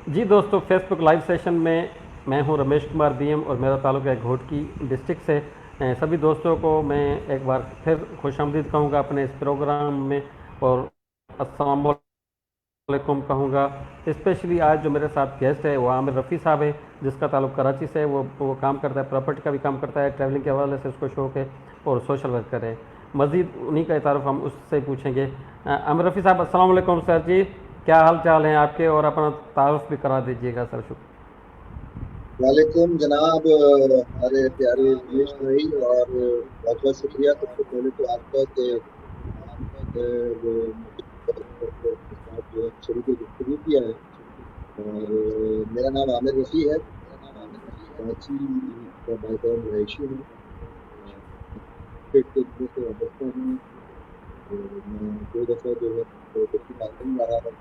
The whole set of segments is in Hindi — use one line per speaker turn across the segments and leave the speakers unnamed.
जी दोस्तों, फेसबुक लाइव सेशन में मैं हूं रमेश कुमार डीएम और मेरा ताल्लुक़ है घोटकी डिस्ट्रिक्ट से। सभी दोस्तों को मैं एक बार फिर खुशामदीद कहूँगा अपने इस प्रोग्राम में, और अस्सलाम वालेकुम कहूँगा। स्पेशली आज जो मेरे साथ गेस्ट है वो आमिर रफ़ी साहब है, जिसका ताल्लुक़ कराची से है। वो काम करता है, प्रॉपर्टी का भी काम करता है, ट्रैवलिंग के हवाले से उसको शौक़ है, और सोशल वर्कर है। मज़ीद उन्हीं का तारुफ हम उससे पूछेंगे। आमिर रफ़ी साहब, अस्सलाम वालेकुम सर जी, क्या हाल चाल हैं आपके, और अपना तारुफ भी करा दीजिएगा सर। शुक्र।
वालेकुम जनाब, हमारे प्यारे रमेश भाई, और बहुत बहुत शुक्रिया सबसे पहले तो आपका कि वो मुझे के साथ जो है शरीक गुफ्तगू किया है। और मेरा नाम आमिर रफ़ी है। कराची का बायकाम रहायशी हूँ। स्टेट के लिए से वाबस्ता हूँ। और मैं 2 दफ़ा जो है डिप्टी मार्शल रहा है।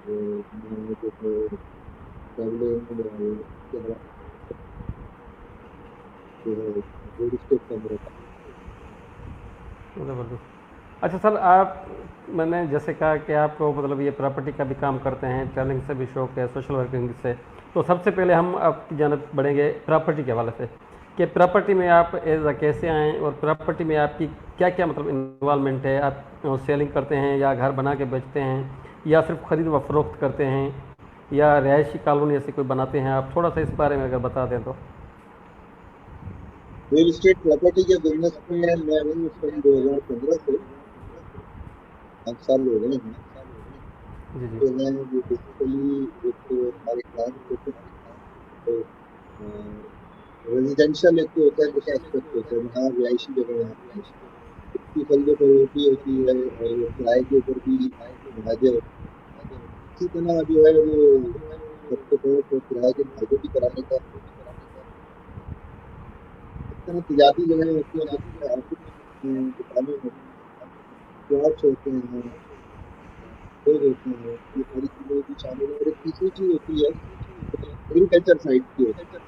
और मैं जो है ट्रैवलिंग और इसके अलावा जो है रियल एस्टेट का मेरा
ज़बरदस्त। अच्छा सर, आप, मैंने जैसे कहा कि आपको मतलब ये प्रॉपर्टी का भी काम करते हैं, ट्रैवलिंग से भी शौक़ है, सोशल वर्किंग से। तो सबसे पहले हम आपकी जानब बढ़ेंगे प्रॉपर्टी के हवाले से, कि प्रॉपर्टी में आप एज अ कैसे आएँ, और प्रॉपर्टी में आपकी क्या क्या मतलब इन्वॉल्वमेंट है। आप सेलिंग करते हैं, या घर बना के बेचते हैं, या सिर्फ ख़रीद व फ़रोख्त करते हैं, या रिहायशी कॉलोनी ऐसी कोई बनाते हैं। आप थोड़ा सा इस बारे में अगर बता दें तो।
रियल एस्टेट प्रॉपर्टी के बिजनेस में मैं हूँ सन 2015 से। 5 साल हो गए हैं।
जी जी।
तो मैं वो बेसिकली एक तो हमारे क्लाइंट होते हैं, तो रेजिडेंशियल एक तो होता है, दूसरा एस्पेक्ट होता है जहाँ रिहायशी जगह है, उसकी खरीदो फरोख्ती होती है, और वो किराए के ऊपर भी मुहाजे होते हैं। इसी तरह जो है वो सबसे पहले तो किराए के मुहाजे भी कराने का, इस तरह तजारती जगह होती है जिसमें ऑफिस में दुकानें होती हैं, प्लॉट्स होते हैं, लोग होते हैं, ये सारी चीजें भी शामिल है। और एक तीसरी चीज होती है एग्रीकल्चर साइड की होती है,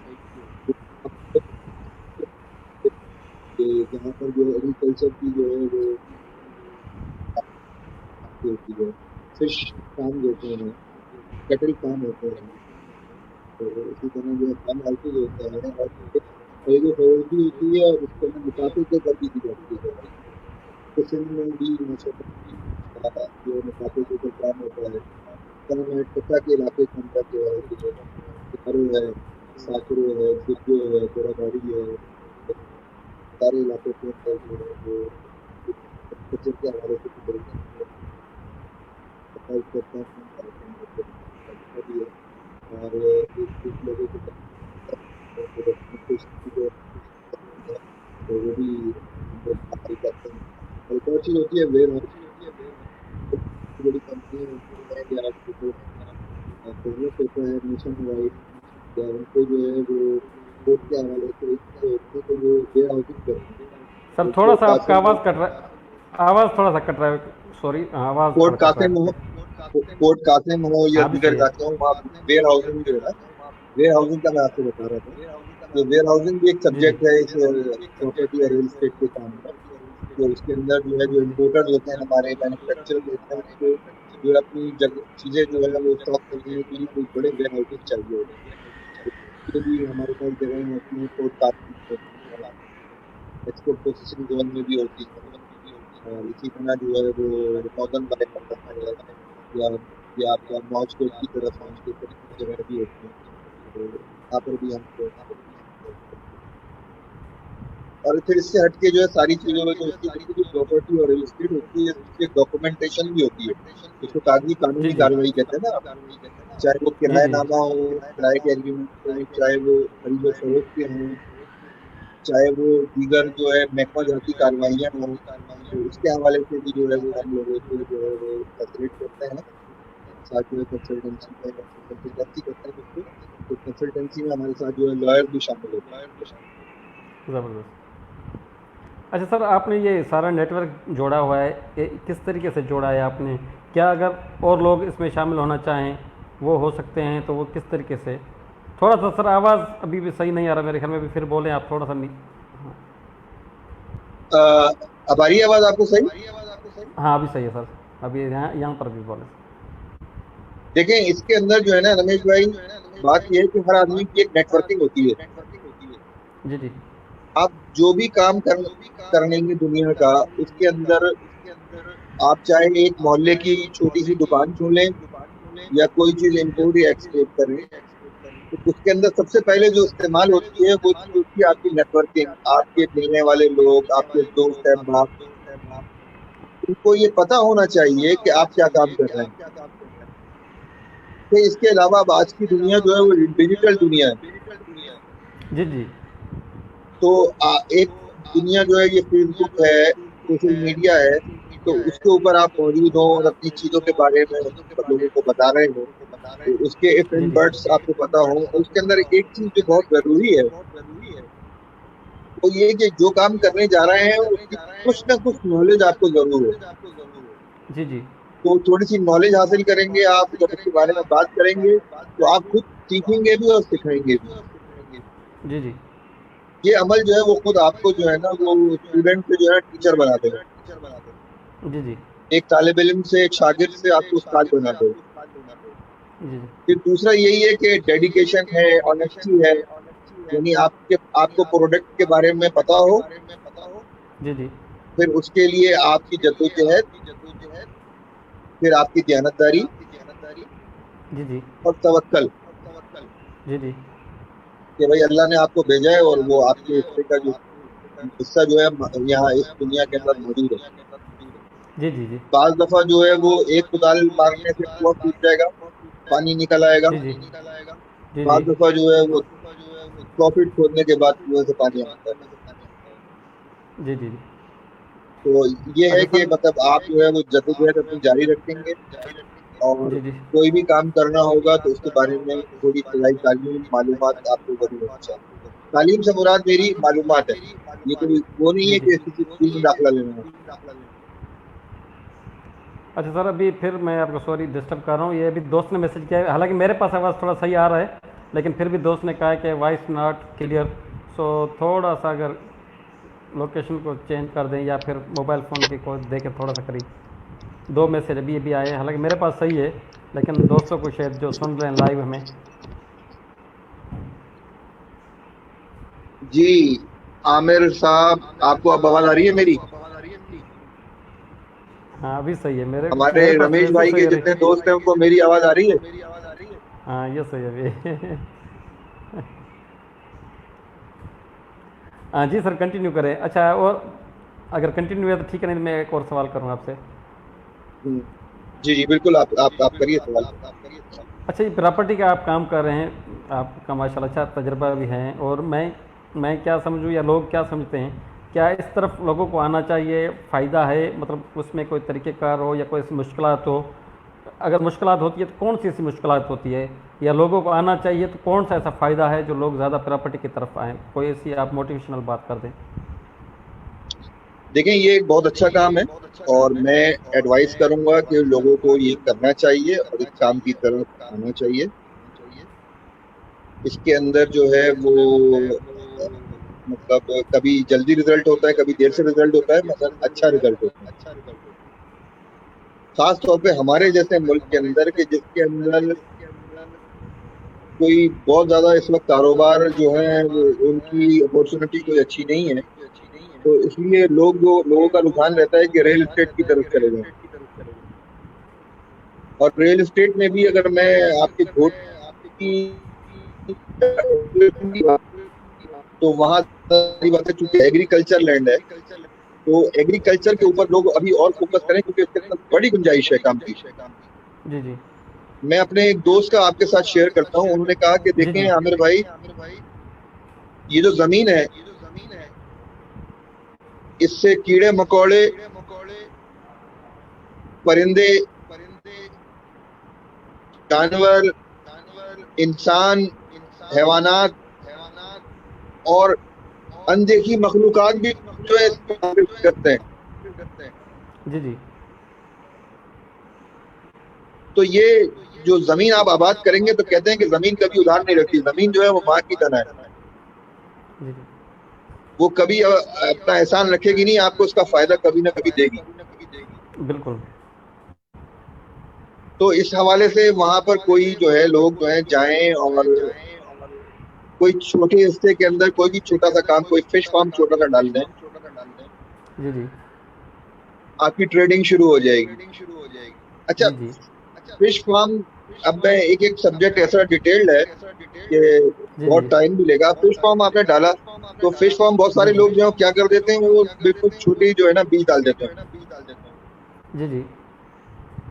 जहाँ पर जो एग्रीकल्चर की जो है वो होती है, फिश फार्म होते हैं, कैटल फार्म होते हैं। तो इसी तरह जो है फार्म हाउसेज होते हैं, और खरीदो फरोख्ती होती है, और उसके अंदर मुनाफे के ऊपर भी दी जाती है। तो सिंध में भी माशाल्लाह जो मुनाफे के ऊपर काम होता है। में कट्टा के इलाके के अंदर जो है जो किनारो है, साकरो है, दुर्गो है, गोराबाड़ी है, सारे इलाकों के अंदर जो है वो कल्चर के हवाले से भी बड़ी सफाई करता हूँ, कार्यक्रम करते हैं भी है। और एक लोगों को डॉक्यूमेंटेशन की जो है तो वो भी हम लोग हल करते हैं। और एक और चीज़ होती है वेयर हाउस। बड़ी कंपनी होती है या जो बिजनेस होता है नेशन वाइड, या उनको जो है वो कोर्ट के हवाले से होते हैं, तो वो वेयर हाउसिंग करते हैं।
सर
तो
थोड़ा
कोर्ट
सा आपका
कासिम हो,
आवाज़ कट रहा, आवाज़ थोड़ा सा कट रहा है। सॉरी, आवाज़
कोर्ट
थोड़ा कट रहा
कासिम हो,
है।
कोर्ट कासिम हो या
हाँ, अभी
दीगर
सही है।
इलाके हो, आप वेयर हाउसिंग जो है, वेयर हाउसिंग का मैं आपको बता रहा था। तो वेयर हाउसिंग भी एक
जी जी।
सब्जेक्ट है इस प्रॉपर्टी और रियल एस्टेट के काम का। तो उसके अंदर जो है जो इम्पोर्टर्स होते हैं, हमारे मैन्युफैक्चरर्स होते हैं, उनको जो है अपनी जगह चीजें जो है वो स्टॉक करने के लिए कोई बड़े वेयर हाउसेज चाहिए होते हैं। तो ये भी हमारे पास जगह होती हैं, कोर्ट कासिम होती हैं, एक्सपोर्ट प्रोसेसिंग जोन में भी होती हैं। और इसी तरह जो है वो नॉर्दर्न बायपास है, या आपका नॉर्थ कोस्ट की तरफ है, जगह भी होती है। तो यहाँ पर भी हम लोग और फिर इससे हटके जो है सारी चीजों में जो उसकी जितनी भी प्रॉपर्टी और रियल एस्टेट होती है उसकी डॉक्यूमेंटेशन भी होती है। उसको कागजी
जी
कानूनी
जी।
कार्रवाई कहते हैं ना, चाहे वो
जी जी।
किराएनामा हो, किराए के एग्रीमेंट हो, चाहे वो खरीदो फरोख्त के हों, चाहे वो दीगर जो है महकमा जाती कार्रवाइयाँ हों, तो उसके हवाले से भी जो है वो हम लोगों को जो है वो फैसिलिट करते हैं। साथ जो है कंसल्टेंसी में कंसल्टेंसी करते हैं उसको। तो कंसल्टेंसी में हमारे साथ जो है लॉयर भी शामिल होते हैं।
ज़बरदस्त। अच्छा सर, आपने ये सारा नेटवर्क जोड़ा हुआ है, ये किस तरीके से जोड़ा है आपने? क्या अगर और लोग इसमें शामिल होना चाहें वो हो सकते हैं, तो वो किस तरीके से? थोड़ा सा सर आवाज़ अभी भी सही नहीं आ रहा मेरे ख्याल में, भी फिर बोलें आप थोड़ा सा नहीं।
अ, अब आ रही है आवाज आपको सही?
हाँ, अभी सही है सर। अभी यहाँ यहाँ पर भी बोलें।
देखें इसके अंदर जो है ना रमेश भाई, बात यह है कि हर आदमी की एक नेटवर्किंग होती है।
जी जी
आप जो भी काम करेंगे दुनिया का, उसके अंदर आप चाहे एक मोहल्ले की छोटी सी दुकान खोल लें या कोई चीज इंपोर्ट या एक्सपोर्ट करें, तो उसके अंदर सबसे पहले जो इस्तेमाल होती है वो चीज होती है आपकी नेटवर्किंग। आपके मिलने वाले लोग, आपके दोस्त अहबाब, उनको ये पता होना चाहिए कि आप क्या काम कर रहे हैं। फिर इसके अलावा अब आज की दुनिया जो है वो डिजिटल दुनिया है।
जी जी
तो एक दुनिया जो है ये फेसबुक है, सोशल मीडिया है, तो उसके ऊपर आप मौजूद हो और अपनी चीजों के बारे में लोगों को बता रहे हो, तो उसके if
G
and
G
birds आपको पता हो। और उसके अंदर एक चीज जो बहुत जरूरी है वो ये कि जो काम करने जा रहे हैं उसकी कुछ ना कुछ नॉलेज आपको जरूर हो।
जी जी
तो थोड़ी सी नॉलेज हासिल करेंगे आप, जब उसके बारे में बात करेंगे तो आप खुद सीखेंगे भी और सिखाएंगे भी।
जी जी
ये अमल जो है वो खुद आपको जो है ना वो स्टूडेंट से जो है टीचर बना देगा।
जी जी
एक तालिब इल्म से, एक शागिर्द से आपको उस्ताद बना देगा।
जी
फिर दूसरा यही है कि डेडिकेशन है, ऑनेस्टी है, यानी आपको प्रोडक्ट के बारे में पता हो।
जी जी
फिर उसके लिए आपकी जद्दोजहद, फिर आपकी दयानतदारी
जी जी
और तवक्कल
जी जी
कि भाई अल्लाह ने आपको भेजा है और वो आपके हिस्से का जो हिस्सा जो है यहाँ इस दुनिया के अंदर मौजूद है।
जी जी जी
बाज दफा जो है वो एक कुदाल मारने से कुआं फूट जाएगा, पानी निकल आएगा।
जी जी जी
बाज
जी
दफा जो है वो 100 फीट खोदने के बाद कुएं से पानी आता है।
जी जी
तो ये है
अच्छा
कि
सर।
मतलब आप जो है वो जद्दोजहद अपनी जारी रखेंगे, और
जी जी
कोई भी काम करना होगा तो उसके बारे में थोड़ी इब्तदाई तालीम मालूमात आपको जरूर होनी चाहिए। तालीम से मुराद मेरी मालूमात है, ये कोई वो नहीं
जी
है
जी
कि किसी स्कूल में दाखिला लेना है।
अच्छा सर, अभी फिर मैं आपको सॉरी डिस्टर्ब कर रहा हूँ, ये अभी दोस्त ने मैसेज किया है, हालांकि मेरे पास आवाज़ थोड़ा सही आ रहा है, लेकिन फिर भी दोस्त ने कहा है कि वॉइस नॉट क्लियर। सो थोड़ा सा अगर लोकेशन को चेंज कर दें या फिर मोबाइल फ़ोन की को दे के थोड़ा सा करीब। दो मैसेज अभी अभी आए हैं, हालांकि मेरे पास सही है, लेकिन दोस्तों को शायद जो सुन रहे हैं लाइव हमें।
जी आमिर साहब, आपको अब आवाज आ रही है मेरी?
हाँ अभी सही है, मेरे
हमारे
मेरे पास
रमेश
वैसे
भाई
सही
के
है
जितने दोस्त हैं उनको मेरी आवाज आ रही है?
हाँ ये सही है अभी। हाँ जी सर, कंटिन्यू करें। अच्छा, और अगर कंटिन्यू है तो ठीक है, नहीं तो मैं एक और सवाल करूँ आपसे।
हम्म, जी जी बिल्कुल, आप करिए सवाल।
अच्छा, ये प्रॉपर्टी का आप काम कर रहे हैं, आपका माशाल्लाह अच्छा तजर्बा भी है, और मैं क्या समझूं या लोग क्या समझते हैं, क्या इस तरफ लोगों को आना चाहिए, फ़ायदा है, मतलब उसमें कोई तरीक़ेकार हो या कोई ऐसी मुश्किलात हो? अगर मुश्किलात होती है तो कौन सी ऐसी मुश्किलात होती है, या लोगों को आना चाहिए तो कौन सा ऐसा फ़ायदा है जो लोग ज़्यादा प्रॉपर्टी की तरफ आएँ? कोई ऐसी आप मोटिवेशनल बात कर दें।
देखें ये एक बहुत अच्छा काम है, और मैं एडवाइस करूंगा कि लोगों को ये करना चाहिए और इस काम की तरफ आना चाहिए। इसके अंदर जो है वो मतलब कभी जल्दी रिजल्ट होता है, कभी देर से रिजल्ट होता है, मगर अच्छा रिजल्ट होता है। खास तौर पे हमारे जैसे मुल्क के अंदर, कि जिसके अंदर कोई बहुत ज्यादा इस वक्त कारोबार जो है वो उनकी अपॉर्चुनिटी कोई अच्छी नहीं है, तो इसलिए लोगों का रुझान रहता है कि रियल एस्टेट की तरफ चले जाएं। और रियल एस्टेट में भी अगर मैं आपके घोट की तो वहाँ सारी बातें, चूंकि एग्रीकल्चर लैंड है, तो एग्रीकल्चर के ऊपर लोग अभी और फोकस करें क्योंकि इसके अंदर बड़ी गुंजाइश है काम की।
जी जी
मैं अपने एक दोस्त का आपके साथ शेयर करता हूँ। उन्होंने कहा कि
जी
देखें
जी
आमिर भाई, ये जो जमीन है इससे कीड़े मकोड़े, परिंदे, जानवर, इंसान, हैवानात और अनदेखी मखलूकात भी जो है इसको करते हैं।
जी जी
तो ये जो जमीन आप आबाद करेंगे, तो कहते हैं कि जमीन कभी उधार नहीं रखती, जमीन जो है वो माँ की तरह है,
जी जी
वो कभी अपना एहसान रखेगी नहीं, आपको उसका फायदा कभी ना कभी देगी।
बिल्कुल।
तो इस हवाले से वहां पर कोई जो है लोग जो है जाएं और कोई छोटे हिस्से के अंदर कोई भी छोटा सा काम, कोई फिश फार्म छोटा सा डाल दें,
जी जी
आपकी ट्रेडिंग शुरू हो जाएगी। अच्छा,
जी जी
फिश फार्म, अब मैं एक एक सब्जेक्ट ऐसा डिटेल्ड है कि
जी
बहुत
जी
टाइम भी लेगा। फिश फार्म आपने डाला तो फिश फार्म बहुत
जी
सारे
जी
लोग जो है क्या कर देते हैं, वो बिल्कुल छोटी जो है ना बीज डाल देते हैं।
जी जी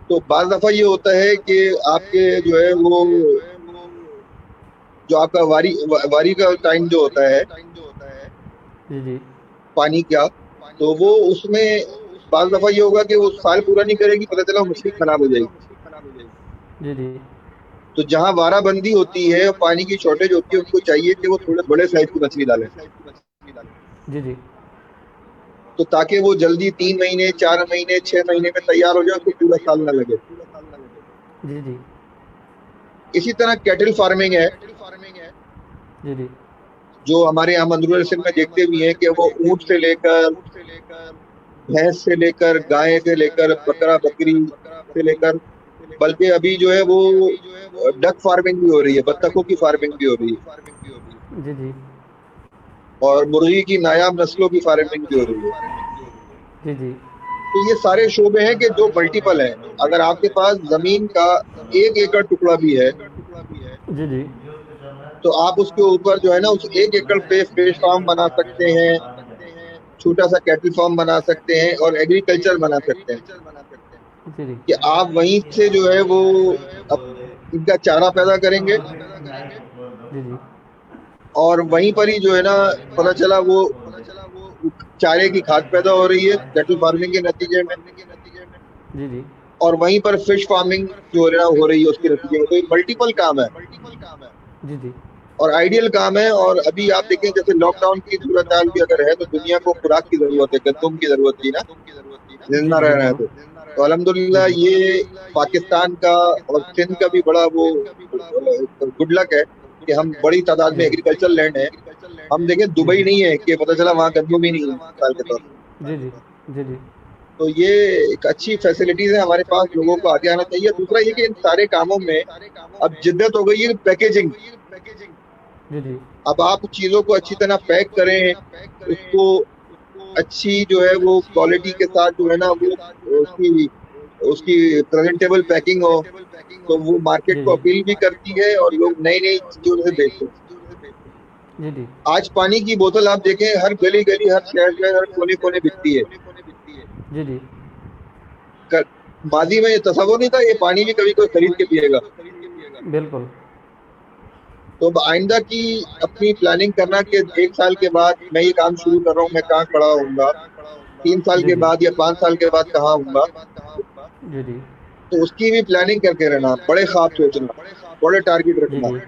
तो बार दफा ये होता है कि आपके जो है वो जो आपका वारी का टाइम जो होता है
जी जी
पानी का, तो वो उसमें बार दफा ये होगा कि वो साल पूरा नहीं करेगी, पता चला वो मछली खराब हो जाएगी।
जी जी
तो जहां वाराबंदी होती है और पानी की शॉर्टेज होती है, उनको चाहिए कि वो थोड़े बड़े साइज की मछली डालें,
जी जी
तो ताकि वो जल्दी 3 महीने 4 महीने 6 महीने में तैयार हो जाए, उसको पूरा साल ना लगे।
जी जी
इसी तरह कैटल फार्मिंग है,
जी जी
जो हमारे यहाँ मंदरुल सिंह में देखते भी हैं कि वो ऊंट से लेकर, भैंस से लेकर, गाय से लेकर, बकरा बकरी से लेकर, बल्कि अभी जो है वो डक फार्मिंग भी हो रही है, बत्तखों की फार्मिंग भी हो रही है,
जी जी
और मुर्गी की नायाब नस्लों की फार्मिंग भी हो रही है।
जी जी
तो ये सारे शोबे हैं कि जो मल्टीपल हैं। अगर आपके पास जमीन का 1 एकड़ टुकड़ा भी है,
जी जी
तो आप उसके ऊपर जो है ना उस 1 एकड़ पे फिश फार्म बना सकते हैं, छोटा सा कैटल फार्म बना सकते हैं और एग्रीकल्चर बना सकते हैं,
जी जी
कि आप वहीं से जो है वो अप, इनका चारा पैदा करेंगे,
जी जी
और वहीं पर ही जो है ना पता चला वो चारे की खाद पैदा हो रही है कैटल फार्मिंग के नतीजे में,
जी जी
और वहीं पर फिश फार्मिंग जो है ना हो रही है उसके नतीजे में। तो ये मल्टीपल काम है
जी जी
और आइडियल काम है। और अभी आप देखें जैसे लॉकडाउन की सूरत हाल भी अगर है, तो दुनिया को खुराक की जरूरत है, गंदम की जरूरत थी ना,
जी
जिंदा
जी
रहना है।
बिल्कुल
तो
जी
अल्हम्दुलिल्लाह
जी
ये पाकिस्तान का और सिंध का भी बड़ा वो गुड लक है कि हम बड़ी तादाद
जी
में
जी
एग्रीकल्चर लैंड है। हम देखें
जी
दुबई नहीं है कि पता चला वहां गंदम ही नहीं है मिसाल के तौर पर।
जी जी जी जी
तो ये एक अच्छी फैसिलिटीज है हमारे पास, लोगों को आगे आना चाहिए। दूसरा ये कि इन सारे कामों में अब जिद्दत हो गई है पैकेजिंग।
जी जी
अब आप चीजों को अच्छी तरह पैक करें, उसको अच्छी जो है वो क्वालिटी के साथ जो है ना वो उसकी उसकी प्रेजेंटेबल पैकिंग हो, तो वो मार्केट
जी
को
जी
अपील भी करती है और लोग नई नई चीजों से देखते हैं।
जी जी
आज पानी की बोतल आप देखें हर गली गली, हर शहर में, हर कोने कोने बिकती है।
जी जी
कर, माजी में ये तस्वुर नहीं था ये पानी भी कभी कोई खरीद के पिएगा।
बिल्कुल
तो अब आइंदा की अपनी प्लानिंग करना कि 1 साल के बाद मैं ये काम शुरू कर रहा हूँ, मैं कहाँ खड़ा होऊंगा, 3 साल
जी
के
जी
बाद या 5 साल के बाद कहाँ होऊंगा,
जी जी
तो उसकी भी प्लानिंग करके रहना, बड़े ख्वाब सोचना, बड़े टारगेट
जी
रखना।
जी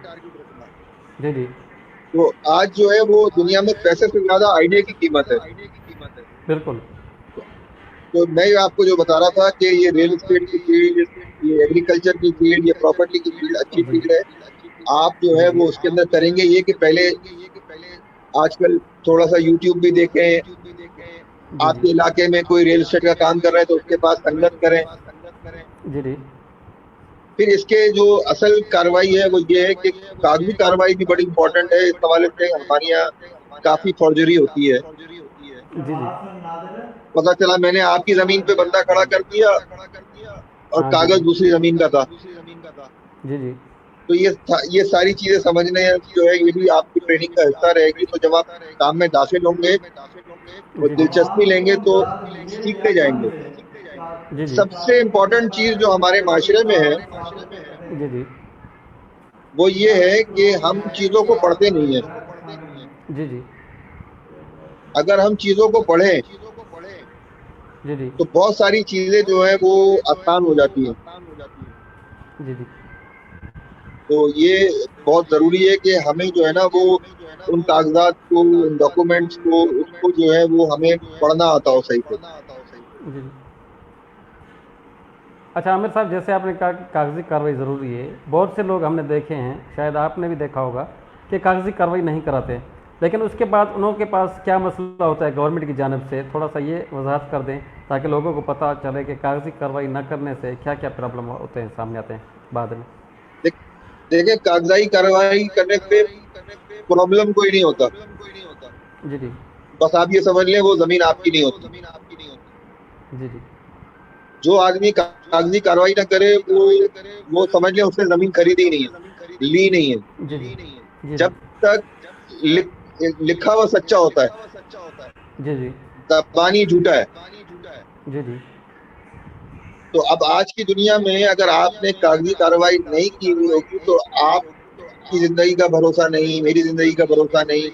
जी जी
तो आज जो है वो दुनिया में पैसे से ज्यादा आइडिया की कीमत है।
बिल्कुल
तो मैं आपको जो बता रहा था कि ये रियल एस्टेट की फील्ड, ये एग्रीकल्चर की फील्ड, ये प्रॉपर्टी की फील्ड अच्छी
जी
फील्ड है। आप जो
जी
है
जी
वो उसके अंदर करेंगे ये कि पहले आजकल थोड़ा सा यूट्यूब भी देखें,
जी जी
आपके इलाके में कोई रियल एस्टेट का काम कर रहे हैं तो उसके पास संगत करें।
जी जी
फिर इसके जो असल कार्रवाई है वो ये है कि कागजी कार्रवाई भी बड़ी इंपॉर्टेंट है। इस हवाले से हमारे यहाँ काफी फॉर्जरी होती है।
जी जी
पता चला मैंने आपकी जमीन पे बंदा खड़ा कर दिया और
हाँ जी
कागज
जी
दूसरी जमीन का था।
जी जी
तो ये सारी चीजें समझने जो है ये भी आपकी ट्रेनिंग का हिस्सा रहेगी। तो जब आप काम में दाखिल होंगे और
जी जी
दिलचस्पी लेंगे तो सीखते जाएंगे।
जी जी
सबसे इम्पोर्टेंट चीज जो हमारे माशरे में है
जी जी
वो ये है कि हम चीजों को पढ़ते नहीं है।
जी जी
अगर हम चीजों को पढ़ें
जी जी
तो बहुत सारी चीजें जो है वो आसान हो जाती हैं।
जी जी
तो ये बहुत जरूरी है कि हमें जो है ना वो उन कागजात को, उन डॉक्यूमेंट्स को, उसको जो है वो हमें पढ़ना आता हो सही से।
जी अच्छा आमिर साहब, जैसे आपने कहा कि कागजी कार्रवाई ज़रूरी है, बहुत से लोग हमने देखे हैं, शायद आपने भी देखा होगा कि कागजी कार्रवाई नहीं कराते। लेकिन उसके बाद उनके पास क्या मसला होता है गवर्नमेंट की जानब से, थोड़ा सा ये वजाहत कर दें ताकि लोगों को पता चले कि कागजी कार्रवाई न करने से क्या क्या प्रॉब्लम होते हैं, सामने आते हैं बाद में।
देख- देखिए, कागजाई कार्रवाई करने पे प्रॉब्लम कोई नहीं होता।
जी जी।
बस आप ये समझ लें, वो जमीन आपकी नहीं होती।
जी जी।
जो आदमी कागजी कार्रवाई ना करे, वो समझ लें उसने जमीन खरीदी ही नहीं है, ली नहीं है।
जी जी। जी जी।
जब तक लिख, लिखा हुआ सच्चा होता है,
जी जी।
जबानी झूठा है।
जी जी।
तो अब आज की दुनिया में अगर आपने कागजी कार्रवाई नहीं की हुई होगी, तो आपकी जिंदगी का भरोसा नहीं, मेरी जिंदगी का भरोसा नहीं।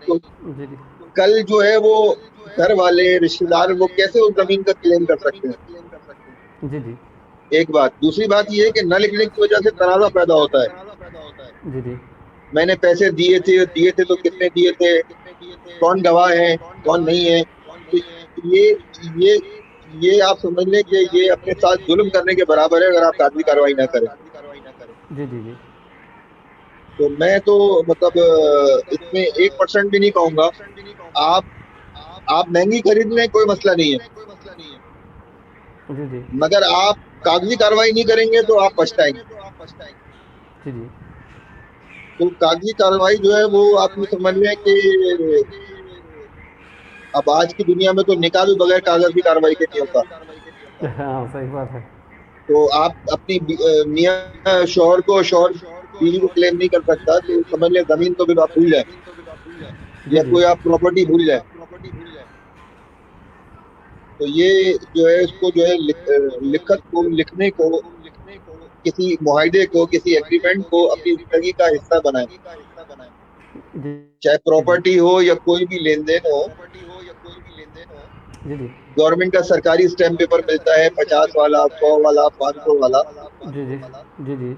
तो
जी जी।
कल जो है वो घर वाले रिश्तेदार वो कैसे उस जमीन का क्लेम कर सकते हैं?
जी जी।
एक बात। दूसरी बात ये है कि न लिखने की वजह से तनाजा पैदा होता है।
जी जी।
मैंने पैसे दिए थे तो कितने दिए थे, कौन गवाह है, कौन नहीं है। तो ये ये ये आप समझ लें कि ये अपने साथ जुल्म करने के बराबर है अगर आप कागजी कार्रवाई ना करें।
जी जी। जी
तो मैं तो मतलब इसमें 1% भी नहीं कहूंगा। आप आप महंगी खरीद लें, कोई मसला नहीं है,
जी। जी
मगर आप कागजी कार्रवाई नहीं करेंगे तो आप पछताएंगे।
जी। जी
तो कागजी कार्रवाई जो है वो आप ये समझ लें कि अब आज की दुनिया में तो निकाह भी बगैर कागजी कार्रवाई के नहीं होता।
हाँ सही बात है।
तो आप अपनी मियाँ शौहर बीवी को क्लेम नहीं कर सकता, तो समझ लें जमीन तो फिर आप भूल जाए,
जी
या
जी।
कोई आप प्रॉपर्टी भूल जाए। तो ये जो है इसको जो है लिखत को, लिखने को, किसी मुआहदे को, किसी एग्रीमेंट को अपनी जिंदगी का हिस्सा बनाए।
जी
चाहे
जी।
प्रॉपर्टी हो या कोई भी लेन देन हो।
जी जी।
गवर्नमेंट का सरकारी स्टैम्प पेपर मिलता है, 50 वाला, 100 वाला, 500 वाला।
जी जी। जी जी।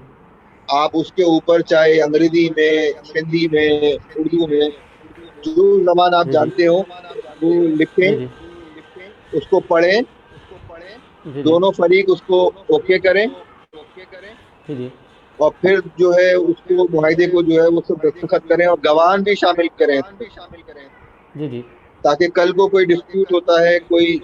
आप उसके ऊपर चाहे अंग्रेजी में, हिंदी में, उर्दू में, जो जबान आप
जी जी।
जानते हो वो लिखें,
जी जी।
उसको पढ़ें,
जी जी।
दोनों फरीक उसको ओके करें,
जी जी।
और फिर जो है उसको मुआहदे को जो है वो सब दस्तखत करें और गवाह भी शामिल करें इसमें।
जी जी।
ताकि कल को कोई डिस्प्यूट होता है, कोई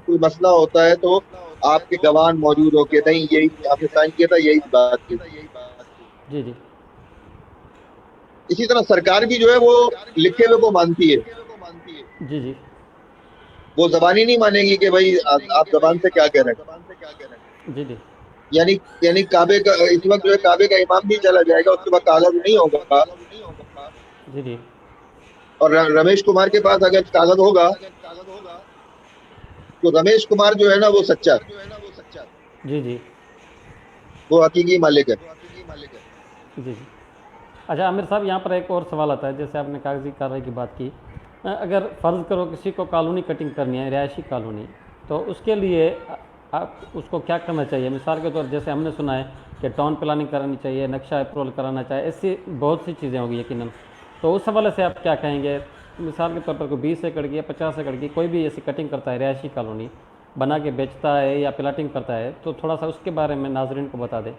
कोई मसला होता है, तो आपके गवाह मौजूद हो के नहीं यही आपने साइन किया था, यही बात थी।
जी जी।
इसी तरह सरकार भी जो है वो लिखे हुए को मानती है।
जी जी।
वो जबानी नहीं मानेगी कि भाई आप जबान से क्या कह रहे हैं।
जी जी।
यानी यानी काबे का इस वक्त जो है काबे का इमाम भी चला जाएगा, उसके बाद कागज नहीं होगा।
जी जी।
और रमेश कुमार के पास अगर कागज होगा, तो रमेश कुमार जो है ना वो सच्चा है,
जी जी।
वो हकीकी मालिक है।
जी जी। अच्छा आमिर साहब, यहाँ पर एक और सवाल आता है, जैसे आपने कागजी कार्रवाई की बात की, अगर फ़र्ज़ करो किसी को कॉलोनी कटिंग करनी है, रिहायशी कॉलोनी, तो उसके लिए आप उसको क्या करना चाहिए? मिसाल के तौर जैसे हमने सुना है कि टाउन प्लानिंग करानी चाहिए, नक्शा अप्रूवल कराना चाहिए, ऐसी बहुत सी चीज़ें होंगी यकीनन। तो उस हवाले से आप क्या कहेंगे? मिसाल के तौर पर कोई 20 एकड़ की या 50 एकड़ की कोई भी ऐसी कटिंग करता है, रिहायशी कॉलोनी बना के बेचता है या प्लाटिंग करता है, तो थोड़ा सा उसके बारे में नाजरीन को बता दें।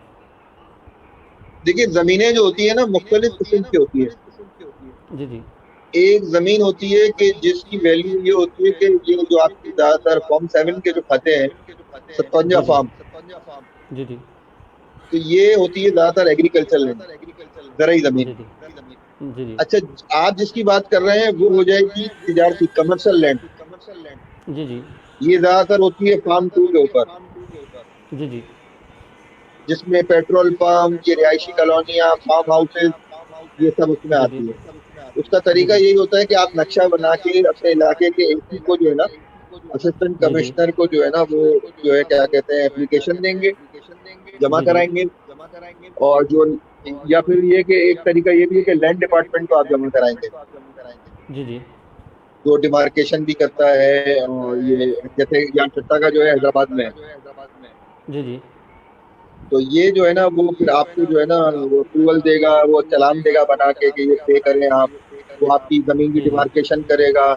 देखिए, जमीनें जो होती है ना मुख्तलिफ किस्म की होती है।
जी जी।
एक जमीन होती है कि जिसकी वैल्यू ये होती है कि ये जो आपकी ज्यादातर फॉर्म 7 के जो खाते हैं, 57
जी जी।
फार्म,
जी जी।
तो ये होती है ज्यादातर एग्रीकल्चर लैंड, जराई जमीन।
जी जी। जी जी।
अच्छा, आप जिसकी बात कर रहे हैं वो हो जाएगी तिजारती, कमर्शियल लैंड।
जी जी।
ये ज्यादातर होती है फार्म 2 के ऊपर,
जी जी।
जिसमें पेट्रोल पंप, ये रिहायशी कॉलोनियाँ, फार्म हाउसेज, ये सब उसमें
जी जी।
आती है। उसका
जी
तरीका
जी।
यही होता है कि आप नक्शा बना के अपने इलाके के एसी को जो है ना, असिस्टेंट
जी जी।
कमिश्नर को जो है ना, वो जो है क्या कहते हैं एप्लीकेशन देंगे, जमा
जी जी।
कराएंगे। और जो या फिर ये कि एक तरीका ये भी है कि लैंड डिपार्टमेंट को आप जमा कराएंगे,
जी जी।
जो डिमार्केशन भी करता है। और ये जैसे यहाँ चट्टा का जो है हैदराबाद में है,
जी जी।
तो ये जो है ना वो फिर आपको जो है ना वो अप्रूवल देगा, वो चालान देगा बना के कि ये पे करें आप। वो आपकी जमीन की
जी जी।
डिमार्केशन करेगा।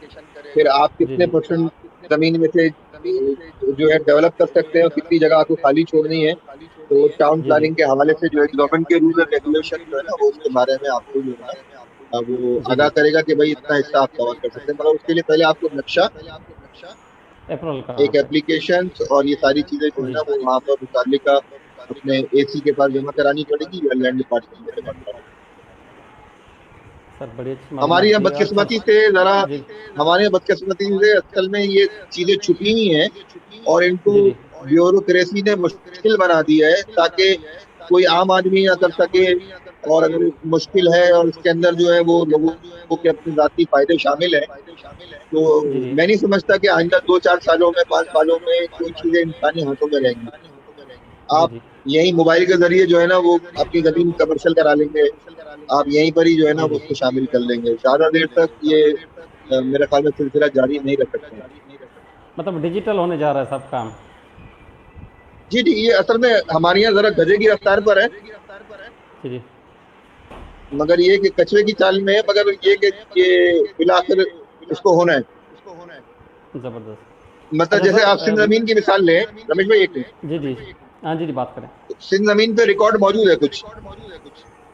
फिर आप
जी
कितने
जी।
परसेंट जमीन में से जो है डेवलप कर सकते हैं और कितनी जगह आपको खाली छोड़नी है। तो टाउन
जी जी।
प्लानिंग के हवाले से जो है गवर्नमेंट के रूल एंड रेगुलेशन जो है ना वो उसके बारे में आपको जो है ना अब वो
जी
अदा
जी
करेगा कि भाई इतना हिस्सा आप कवर कर सकते हैं, मगर उसके लिए पहले आपको नक्शा,
अप्रूवल करना
एक
होता है।
एप्लीकेशन और ये सारी चीजें जो है
जी
ना वो वहाँ पर मुतालिका अपने एसी के पास जमा करानी पड़ेगी या लैंड डिपार्टमेंट में जमा करानी।
सर, बड़ी अच्छी
हमारी
मालूमात
यहाँ
दी और सर।
बदकिस्मती से जरा
जी
हमारे यहाँ बदकिस्मती से असल में ये चीजें छुपी हुई हैं और इनको
जी जी
ब्यूरोक्रेसी ने मुश्किल बना दिया है ताकि कोई आम आदमी ना कर सके। और अगर मुश्किल है और इसके अंदर जो है वो लोगों के अपने जाती फायदे शामिल है, तो
जी जी
मैं नहीं समझता कि आइंदा 2-4 सालों में 5 सालों में कोई चीजें इंसानी हाथों में रहेंगी।
जी
आप
जी
यही मोबाइल के जरिए जो है ना वो अपनी जमीन कमर्शियल करा लेंगे, आप यहीं पर ही जो है ना
जी
वो
जी
उसको शामिल कर लेंगे। ज्यादा देर तक ये मेरे ख्याल में सिलसिला जारी नहीं रख सकते हैं।
मतलब डिजिटल होने जा रहा है सब काम।
जी जी, ये असल में हमारे यहाँ जरा गधे की रफ्तार पर है,
जी जी
मगर ये कि कछुए की चाल में है, मगर ये कि ये बिलाखिर इसको होना है।
ज़बरदस्त।
मतलब
अच्छा
जैसे
सर,
आप सिंध जमीन की मिसाल लें, रमेश भाई एक मिनट,
जी जी हाँ जी जी, बात करें।
सिंध जमीन पे रिकॉर्ड मौजूद है कुछ,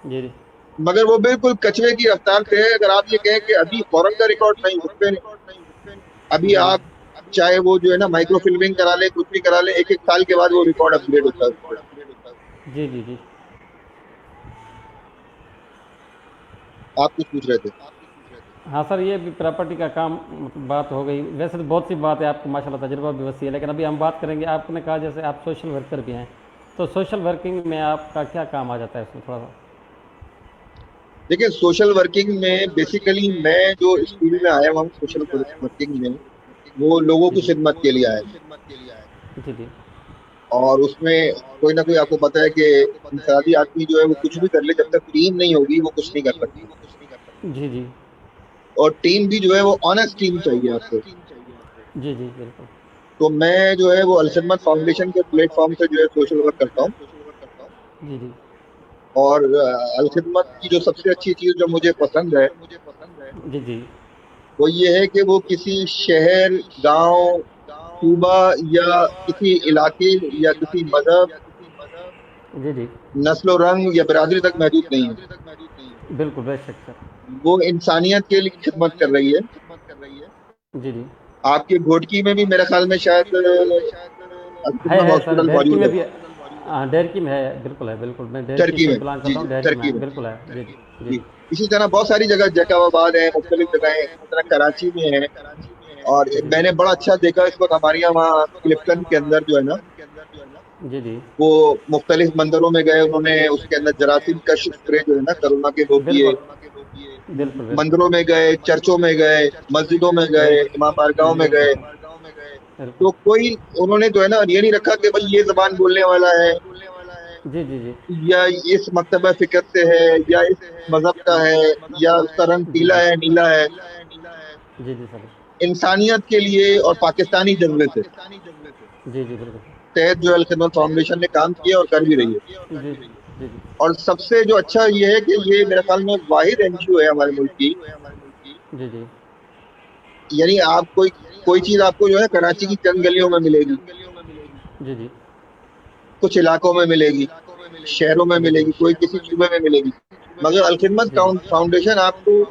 जी जी
मगर वो बिल्कुल कछुए की रफ्तार से है। अगर आप ये कहें कि अभी फौरन का रिकॉर्ड नहीं, उस पे अभी
जी
आप चाहे वो जो है ना माइक्रो फिल्मिंग करा ले, कुछ भी करा ले, 1-1 साल के बाद वो रिकॉर्ड अपग्रेड होता है उस पे।
जी जी जी।
आप कुछ पूछ रहे थे?
हाँ सर, ये भी प्रॉपर्टी का काम मतलब बात हो गई। वैसे तो बहुत सी बात है, आपको माशाल्लाह तजुर्बा भी वसी है, लेकिन अभी हम बात करेंगे। आपने कहा जैसे आप सोशल वर्कर भी हैं, तो सोशल वर्किंग में आपका क्या काम आ जाता है उसमें थोड़ा सा।
देखिए, सोशल वर्किंग में बेसिकली मैं जो इस फील्ड में आया हुआ हूँ सोशल वर्किंग में, वो लोगों
जी
की
जी
खिदमत के लिए आया हूँ।
जी जी
और उसमें कोई ना कोई आपको पता है कि इंफरादी आदमी जो है वो कुछ भी कर ले, जब तक टीम नहीं होगी वो कुछ नहीं कर सकती।
जी जी
और टीम भी जो है वो ऑनेस्ट टीम चाहिए आपको।
जी जी बिल्कुल।
तो मैं जो है वो अलखिदमत फाउंडेशन के प्लेटफॉर्म से जो है सोशल वर्क करता हूँ।
जी जी
और अलखिदमत की जो सबसे अच्छी चीज जो मुझे पसंद है
जी जी
वो ये है कि वो किसी शहर, गांव, सूबा या किसी इलाके या किसी मजहब,
जी जी
नस्ल रंग या बिरादरी तक महदूद नहीं है।
बिल्कुल बेशक सर।
वो इंसानियत के लिए खिदमत कर रही है।
जी जी
आपके घोटकी में भी मेरे ख्याल में शायद अलखिदमत
है सर,
हॉस्पिटल
डेरकी
मौजूद
में
है।
भी। हाँ, डेरकी में है, बिल्कुल है, बिल्कुल। मैं डेरकी
टर्की
से
में,
बिलोंग
जी
करता
जी,
हूँ, डेरकी में
टर्की
है,
में,
बिल्कुल है। जी जी जी
जी।
जी
इसी तरह बहुत सारी जगह जैकाबाद है, मुख्तलिफ जगह है, इसी तरह कराची में है। और
जी
मैंने बड़ा अच्छा देखा इस वक्त हमारे यहाँ वहाँ क्लिफ्टन के अंदर जो है ना
जी जी
वो मुख्तलिफ मंदिरों में गए, उन्होंने उसके अंदर जरासीम का स्प्रे जो है ना कोरोना के वो किए।
बिल्कुल बिल्कुल बिल्कुल।
मंदिरों में गए, चर्चों में गए, मस्जिदों में गए,
बेश
इमाम बारगाहों में
बिल्कुल
गए।
सर, बिल्कुल।
तो कोई उन्होंने जो है ना ये नहीं रखा कि भाई ये जबान बोलने वाला है
जी जी जी
या इस मकतबा फिक्र से है या इस मजहब का है या उसका रंग
जी
पीला
जी
है, नीला है।
जी जी सर।
इंसानियत के लिए और पाकिस्तानी जज्बे से
जी जी बिल्कुल।
तहत जो अल-खिदमत फाउंडेशन ने काम किया और कर भी रही है।
जी जी जी
और सबसे जो अच्छा ये है कि ये मेरे ख्याल में वाहिद एनजीओ है हमारे मुल्क की।
जी जी
यानी आप कोई कोई चीज आपको जो है कराची की चंद गलियों में मिलेगी,
जी जी
कुछ इलाकों में मिलेगी, शहरों में
जी जी
मिलेगी, कोई किसी सूबे में मिलेगी, मगर अल-खिदमत
जी जी
फाउंडेशन आपको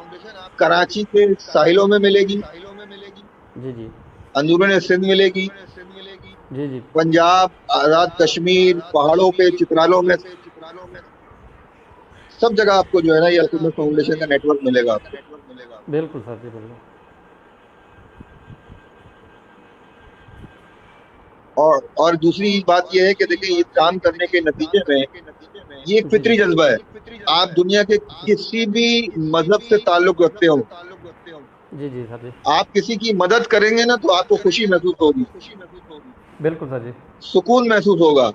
कराची के साहिलों में मिलेगी,
जी जी
अंदरून सिंध मिलेगी,
जी जी
पंजाब, आजाद कश्मीर, पहाड़ों पे, चित्रालों में, सब जगह आपको जो है ना ये अल-खिदमत फाउंडेशन का नेटवर्क मिलेगा आपको।
बिल्कुल सर जी, बिल्कुल।
और दूसरी बात यह है कि देखिए ये काम करने के नतीजे में ये एक
जी जी
फितरी जज्बा है। आप दुनिया के किसी भी मजहब से ताल्लुक रखते हो,
जी जी सर जी,
आप किसी की मदद करेंगे ना तो आपको खुशी महसूस होगी,
बिल्कुल सर जी।
सुकून महसूस होगा।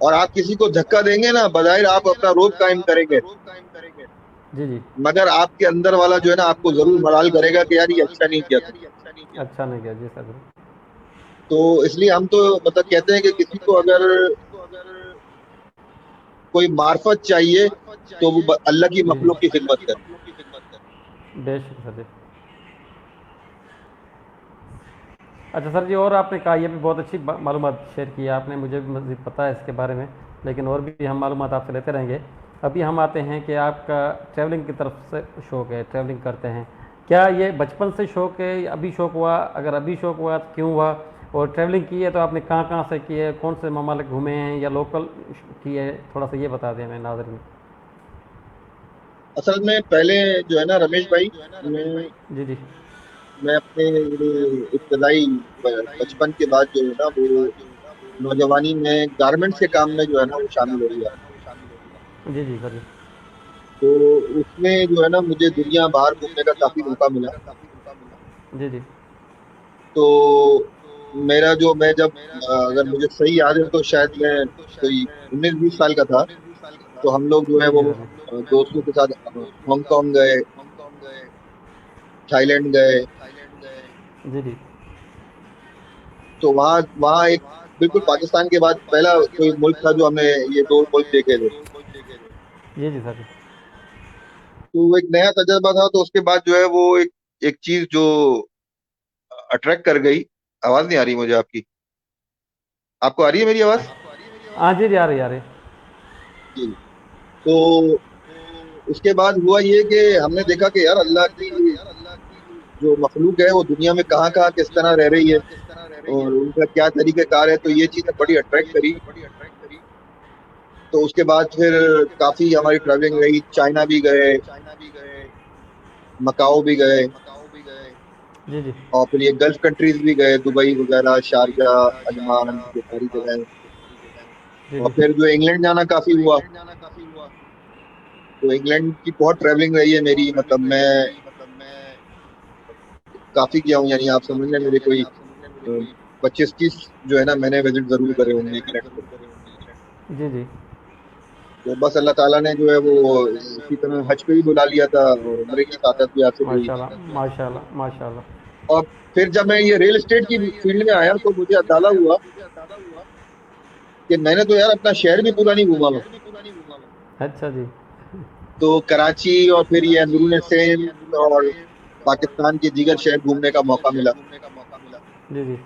और आप किसी को धक्का देंगे ना, बजाय आप अपना रोब कायम करेंगे,
जी जी
मगर आपके अंदर वाला जो है ना आपको जरूर मलाल करेगा कि यार ये अच्छा नहीं किया तुमने।
अच्छा नहीं किया जी सर।
तो इसलिए हम तो मतलब कहते हैं कि किसी को अगर कोई मार्फत चाहिए तो वो अल्लाह की
जी जी
मखलूक की खिदमत करे।
बेशक सर जी। अच्छा सर जी, और आपने कहा, ये भी बहुत अच्छी मालूमात शेयर की है आपने, मुझे भी मज़ीद पता है इसके बारे में, लेकिन और भी हम मालूमात आपसे लेते रहेंगे। अभी हम आते हैं कि आपका ट्रैवलिंग की तरफ से शौक़ है, ट्रैवलिंग करते हैं, क्या ये बचपन से शौक़ है या अभी शौक़ हुआ? अगर अभी शौक़ हुआ तो क्यों हुआ? और ट्रैवलिंग की है तो आपने कहाँ कहाँ से की है, कौन से ममालिक घूमे हैं या लोकल की है, थोड़ा सा ये बता दें हमें नाज़रीन।
असल में पहले जो है ना रमेश भाई, मैं
जी जी।
मैं अपने इब्तदाई बचपन के बाद जो है ना वो नौजवानी में गारमेंट्स के काम में जो है ना वो शामिल हो गया।
जी जी सर।
तो उसमें जो है ना मुझे दुनिया बाहर घूमने का काफी मौका मिला।
जी जी।
तो मेरा जो मैं जब अगर मुझे सही याद है तो शायद मैं कोई 19-20 साल का था। तो हम लोग जो है
जी
वो
जी सर।
दोस्तों के साथ हांगकांग गए, थाईलैंड गए।
जी जी।
तो वहाँ वहाँ एक बिल्कुल पाकिस्तान के बाद पहला कोई मुल्क था जो हमने ये दो मुल्क देखे थे।
जी जी सर।
तो वो एक नया तजुर्बा था। तो उसके बाद जो है वो एक एक चीज जो अट्रैक्ट कर गई। आवाज नहीं आ रही मुझे आपकी। आपको आ रही है मेरी आवाज?
हाँ जी जी, आ रही आ रही।
जी। तो उसके बाद हुआ ये कि हमने देखा कि यार अल्लाह की जो मखलूक है वो दुनिया में कहाँ कहाँ किस तरह रह रही है और उनका क्या तरीक़ेकार है। तो ये चीजें बड़ी अट्रैक्ट करी। तो उसके बाद फिर काफी हमारी ट्रैवलिंग रही। चाइना भी गए, मकाओ भी गए,
जी जी।
और फिर ये गल्फ कंट्रीज भी गए, दुबई वगैरह, शारजा, अजमान, ये सारी जगह।
जी
और
जी।
फिर जो इंग्लैंड जाना काफी हुआ। तो इंग्लैंड की बहुत ट्रैवलिंग रही है मेरी। मतलब मैं काफी किया हूँ, यानी आप समझ लें मेरे कोई 25-30 जो है ना मैंने विजिट जरूर करे होंगे इंग्लैंड को।
जी जी।
तो बस अल्लाह ताला ने जो है वो इसी तरह हज पे भी बुला लिया था और उम्रे की सादत भी हासिल हुई।
माशाल्लाह माशाल्लाह माशाल्लाह।
और फिर जब मैं ये रियल एस्टेट की फील्ड में आया तो मुझे अंदाजा हुआ कि मैंने तो यार अपना शहर भी पूरा नहीं घूमा हूँ।
अच्छा जी।
तो कराची और फिर ये अंदरून सिंध और पाकिस्तान के दीगर शहर घूमने का मौका मिला।
जी जी।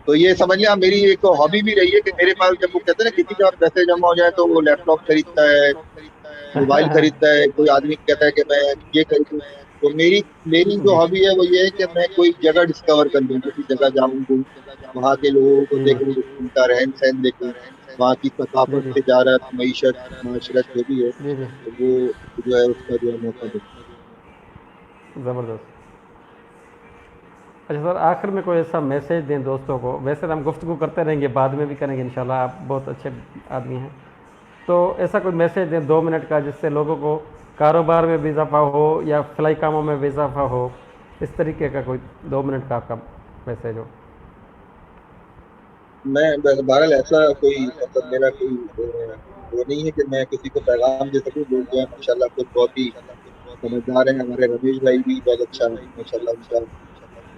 तो ये समझ लिया मेरी एक हॉबी भी रही है कि मेरे पास जब वो कहते हैं ना किसी के पास पैसे जमा हो जाए तो वो लैपटॉप खरीदता है, मोबाइल खरीदता है, कोई आदमी कहता है कि मैं ये खरीदूं। तो मेरी मेरी जो
जी
हॉबी है वो ये है कि मैं कोई जगह डिस्कवर कर लूं, किसी जगह जाऊं, घूम, वहाँ के लोगों को
जी
देखूं, उनका रहन सहन देखूं, वहाँ की
जी
सकाफत,
जी
तिजारत, मईशत, माशरत जो भी है,
जी जी।
तो वो जो है उसका जो है मौका मिले।
ज़बरदस्त। अच्छा सर, आखिर में कोई ऐसा मैसेज दें दोस्तों को, वैसे तो हम गुफ्तगू करते रहेंगे, बाद में भी करेंगे इंशाल्लाह, आप बहुत अच्छे आदमी हैं। तो ऐसा कोई मैसेज दें 2 मिनट का जिससे लोगों को कारोबार में भी इजाफा हो या फलाई कामों में भी इजाफा हो, इस तरीके का कोई 2 मिनट का आपका मैसेज हो।
मैं बहरहाल ऐसा कोई मतलब मेरा कोई वो नहीं है कि मैं किसी को पैगाम दे सकूं। लोग जो है माशाल्लाह खुद बहुत ही समझदार हैं। हमारे रमेश भाई भी बहुत अच्छा है माशाल्लाह, उनका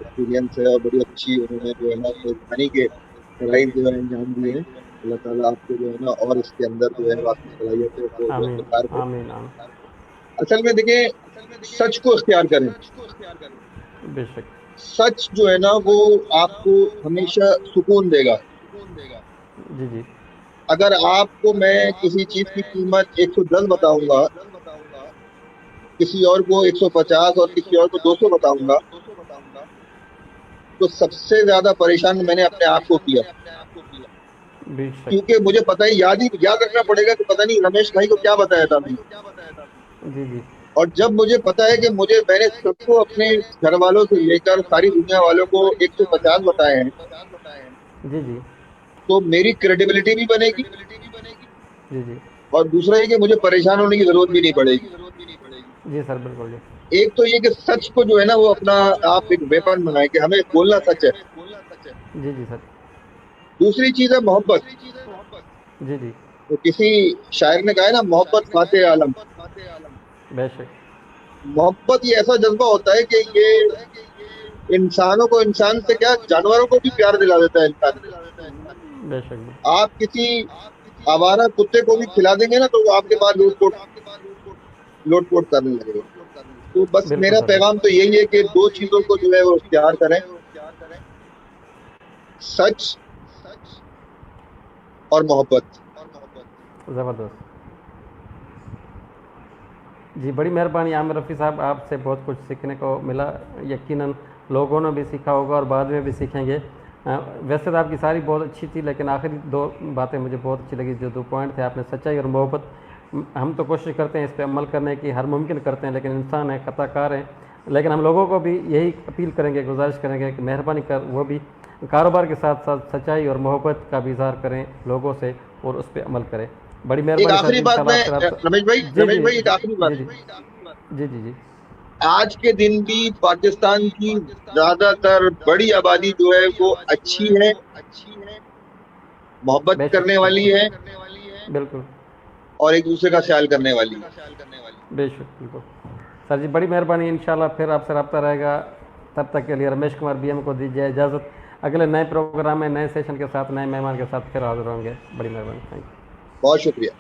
एक्सपीरियंस है और बड़ी अच्छी उन्होंने जो है ना मेजबानी के फराइज जो है अंजाम दिए हैं। अल्लाह ताला आपको जो है ना और इसके अंदर जो है आपकी सलाहियतों को जो है
आमीन
निखार दे।
आमीन आमीन।
असल में देखें, सच को इख्तियार करें।
बेशक।
सच जो है ना वो आपको हमेशा सुकून देगा।
जी जी।
अगर आपको मैं किसी चीज की कीमत 110 बताऊंगा, किसी और को 150 और किसी और को 200 बताऊंगा, तो सबसे ज्यादा परेशान मैंने अपने आप को किया।
बेशक।
क्योंकि मुझे पता है, याद रखना पड़ेगा कि पता नहीं रमेश भाई को क्या बताया था मैंने।
जी जी।
और जब मुझे पता है कि मैंने सबको अपने घर वालों से लेकर सारी दुनिया वालों को 150 बताए हैं,
जी जी।
तो मेरी क्रेडिबिलिटी भी बनेगी।
जी जी।
और दूसरा ये कि मुझे परेशान होने की जरूरत भी नहीं पड़ेगी।
जी सर, बिल्कुल जी।
एक तो ये कि सच को जो है ना वो अपना आप एक वेपन बनाए कि हमें बोलना सच है।
जी जी सर।
दूसरी चीज है मोहब्बत।
जी जी।
तो किसी शायर ने कहा है ना, मोहब्बत फाते आलम।
बेशक।
मोहब्बत ये ऐसा जज्बा होता है कि ये इंसानों को, इंसान से क्या जानवरों को भी प्यार दिला देता है इंसान को।
बेशक।
आप किसी आवारा कुत्ते को भी खिला देंगे ना तो वो आपके पास लोट पोट करने लगेगा। तो बस
बिल्कुल
मेरा
सर
पैगाम तो यही है कि दो चीजों को जो है वो इख्तियार करें, सच और मोहब्बत।
ज़बरदस्त। जी, बड़ी मेहरबानी आमिर रफ़ी साहब, आपसे बहुत कुछ सीखने को मिला। यकीनन लोगों ने भी सीखा होगा और बाद में भी सीखेंगे। वैसे तो आपकी सारी बहुत अच्छी थी, लेकिन आखिरी दो बातें मुझे बहुत अच्छी लगी, जो दो पॉइंट थे आपने, सच्चाई और मोहब्बत। हम तो कोशिश करते हैं इस पर अमल करने की, हर मुमकिन करते हैं, लेकिन इंसान है, ख़ताकार है। लेकिन हम लोगों को भी यही अपील करेंगे, गुजारिश करेंगे कि मेहरबानी कर वो भी कारोबार के साथ साथ सच्चाई और मोहब्बत का भी इज़हार करें लोगों से और उस पर अमल करें। बड़ी
एक
मेहरबानी सर
आखिरी
जी,
बात
इंशाल्लाह
मैं
फिर आपसे। जी
रमेश
जी
भाई, एक आखिरी बात।
जी जी जी जी जी
आज के दिन भी पाकिस्तान की ज्यादातर बड़ी आबादी जो है वो अच्छी है, मोहब्बत
बेशक,
करने वाली
बिल्कुल
है
बिल्कुल
और एक दूसरे का ख्याल करने वाली है।
बेशक बिल्कुल। सर जी बड़ी मेहरबानी, इंशाल्लाह फिर आपसे रब्ता रहेगा। तब तक के लिए रमेश कुमार बीएम को दीजिए इजाज़त। अगले नए प्रोग्राम में, नए सेशन के साथ, नए मेहमान के साथ फिर हाजिर होंगे। बड़ी मेहरबानी, थैंक यू।
बहुत शुक्रिया।